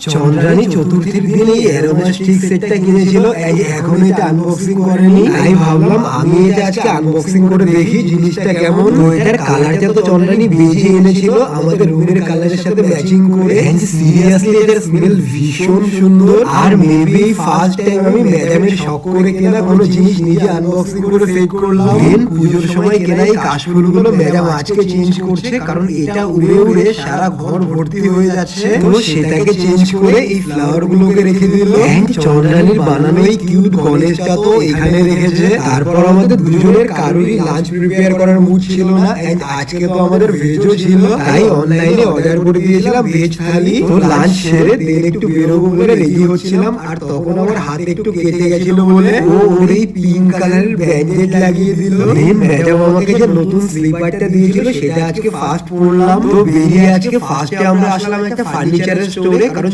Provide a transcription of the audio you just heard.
চন্দ্রানী চতুর্থীর দিন এই aroma stick সেটটা কিনেছিল, এখন এটা আনবক্সিং করেনি। আমি ভাবলাম আমি এটা আজকে আনবক্সিং করে দেখি জিনিসটা কেমন। তো এটার কালারটা তো চন্দ্রানী বেজে এনেছিল আমাদের রুমের কালারের সাথে ম্যাচিং করে। সিরিয়াসলি এটার স্মেল ভীষণ সুন্দর। আর মেবি ফার্স্ট টাইম আমি ম্যাডামের শখ করে কেনা কোনো জিনিস নিজে আনবক্সিং করে সেট করলাম। পুজোর সময় কেনা এই কাশফুলগুলো ম্যাডাম আজকে চেঞ্জ করছে, কারণ এটা উড়ে উড়ে সারা ঘর ভর্তি হয়ে যাচ্ছে। তো সেটাকে চেঞ্জ করে এই ফ্লাওয়ার গুলোকে রেখে দিল। চন্দ্রানীর বানানো এই কিউট গণেশটা তো এখানে রেখেছে। তারপর আমাদের দুজনের কারোরই লাঞ্চ প্রিপেয়ার করার মুড ছিল না। আজকে তো আমাদের ভেজও ছিল, তাই অনলাইনে অর্ডার করে দিয়েছিলাম ভেজ থালি। তো লাঞ্চ সেরে দেন একটু বেরোবো বলে রেডি হচ্ছিলাম, আর তখন আমার হাত একটু কেটে গেছিল বলে ওর এই পিঙ্ক কালারের ব্যান্ডেড লাগিয়ে দিল। দেন ম্যাডাম আমাকে যে নতুন স্লিপারটা দিয়েছিল সেটা আজকে ফার্স্ট পরলাম। তো বেরিয়ে আজকে ফার্স্টে আমরা আসলাম একটা ফার্নিচারের স্টোরে, কারণ